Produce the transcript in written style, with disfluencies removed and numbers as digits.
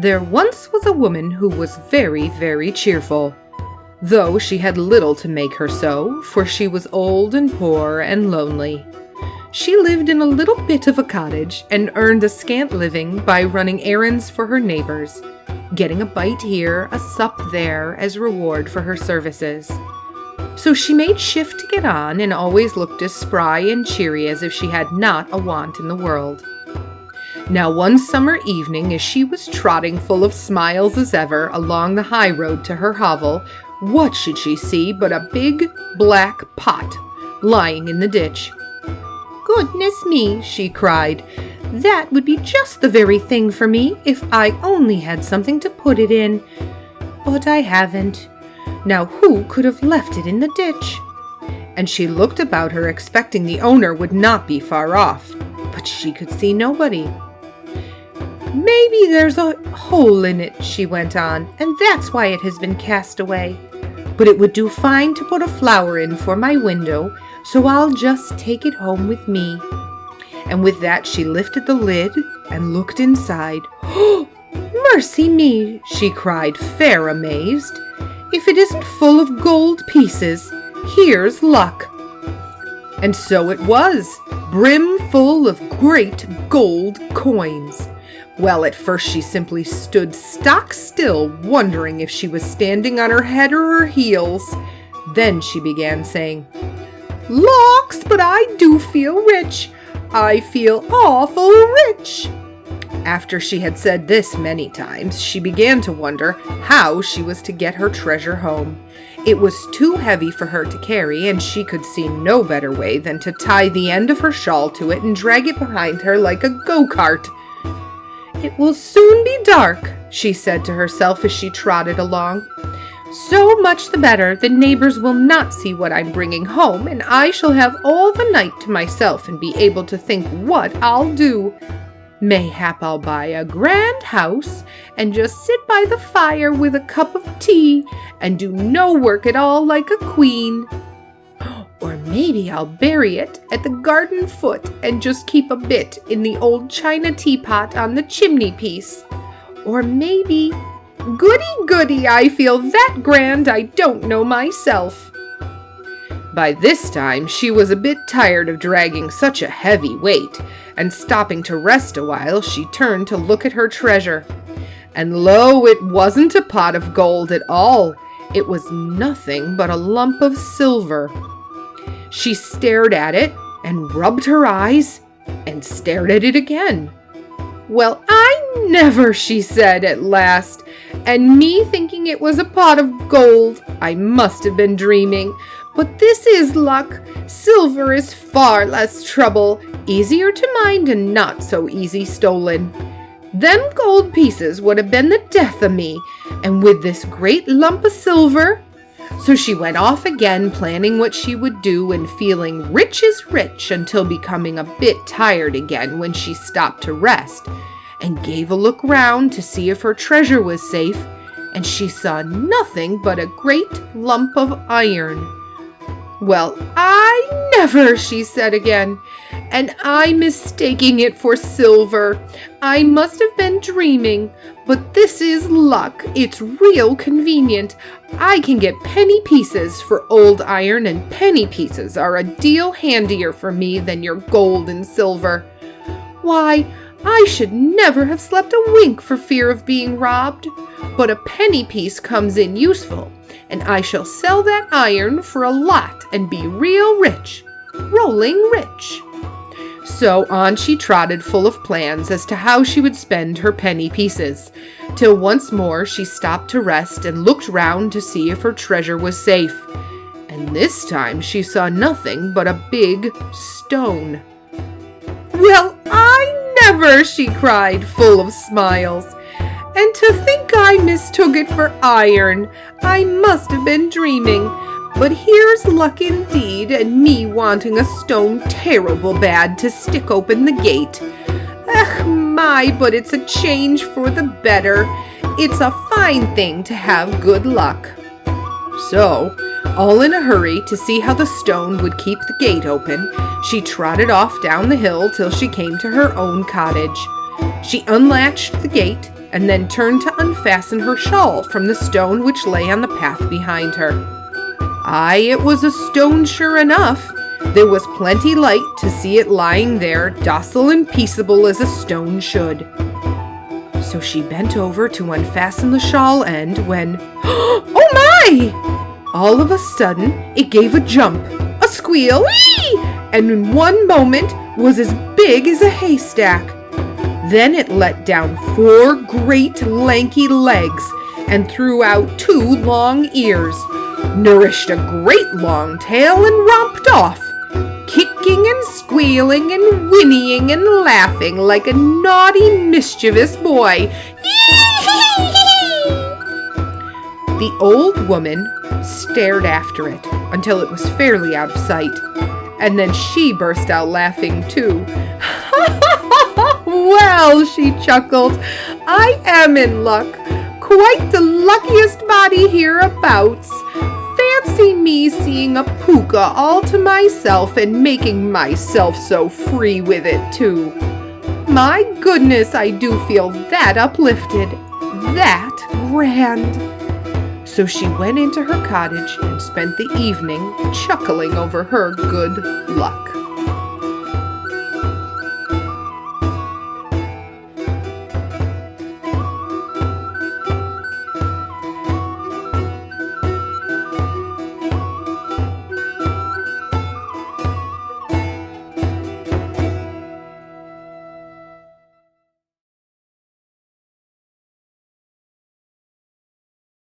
There once was a woman who was very, very cheerful, though she had little to make her so, for she was old and poor and lonely. She lived in a little bit of a cottage and earned a scant living by running errands for her neighbors, getting a bite here, a sup there as reward for her services. So she made shift to get on and always looked as spry and cheery as if she had not a want in the world. Now one summer evening, as she was trotting full of smiles as ever along the high road to her hovel, what should she see but a big black pot lying in the ditch. "Goodness me," she cried, "that would be just the very thing for me if I only had something to put it in. But I haven't. Now who could have left it in the ditch?" And she looked about her, expecting the owner would not be far off, but she could see nobody. "Maybe there's a hole in it," she went on, "and that's why it has been cast away. But it would do fine to put a flower in for my window, so I'll just take it home with me." And with that she lifted the lid and looked inside. "Oh, mercy me," she cried, fair amazed. "If it isn't full of gold pieces, here's luck." And so it was, brim full of great gold coins. Well, at first she simply stood stock still, wondering if she was standing on her head or her heels. Then she began saying, "Lawks, but I do feel rich. I feel awful rich." After she had said this many times, she began to wonder how she was to get her treasure home. It was too heavy for her to carry, and she could see no better way than to tie the end of her shawl to it and drag it behind her like a go-kart. "It will soon be dark," she said to herself as she trotted along. "So much the better. The neighbors will not see what I'm bringing home, and I shall have all the night to myself and be able to think what I'll do. Mayhap I'll buy a grand house and just sit by the fire with a cup of tea and do no work at all like a queen. Or maybe I'll bury it at the garden foot and just keep a bit in the old china teapot on the chimney piece. Or maybe, goody, I feel that grand I don't know myself." By this time she was a bit tired of dragging such a heavy weight, and stopping to rest a while, she turned to look at her treasure. And lo, it wasn't a pot of gold at all. It was nothing but a lump of silver. She stared at it and rubbed her eyes and stared at it again. "Well, I never," she said at last, "and me thinking it was a pot of gold. I must have been dreaming. But this is luck. Silver is far less trouble, easier to mind and not so easy stolen. Them gold pieces would have been the death of me, and with this great lump of silver." So she went off again, planning what she would do and feeling rich as rich until becoming a bit tired again when she stopped to rest and gave a look round to see if her treasure was safe, and she saw nothing but a great lump of iron. "Well, I never," she said again, "and I mistaking it for silver. I must have been dreaming, but this is luck. It's real convenient. I can get penny pieces for old iron, and penny pieces are a deal handier for me than your gold and silver. Why, I should never have slept a wink for fear of being robbed. But a penny piece comes in useful, and I shall sell that iron for a lot and be real rich, rolling rich." So on she trotted full of plans as to how she would spend her penny pieces, till once more she stopped to rest and looked round to see if her treasure was safe. And this time she saw nothing but a big stone. "Well, I never," she cried, full of smiles. "And to think I mistook it for iron. I must have been dreaming. But here's luck indeed, and me wanting a stone terrible bad to stick open the gate. Ugh, my, but it's a change for the better. It's a fine thing to have good luck." So, all in a hurry to see how the stone would keep the gate open, she trotted off down the hill till she came to her own cottage. She unlatched the gate and then turned to unfasten her shawl from the stone which lay on the path behind her. Aye, it was a stone sure enough. There was plenty light to see it lying there, docile and peaceable as a stone should. So she bent over to unfasten the shawl end when, oh my! All of a sudden, it gave a jump, a squeal, whee! And in one moment was as big as a haystack. Then it let down 4 great lanky legs and threw out 2 long ears, nourished a great long tail and romped off, kicking and squealing and whinnying and laughing like a naughty, mischievous boy. The old woman stared after it until it was fairly out of sight, and then she burst out laughing too. Well, she chuckled, I am in luck. Quite the luckiest body hereabouts. Fancy me seeing a Pookah all to myself and making myself so free with it too. My goodness, I do feel that uplifted, that grand. So she went into her cottage and spent the evening chuckling over her good luck.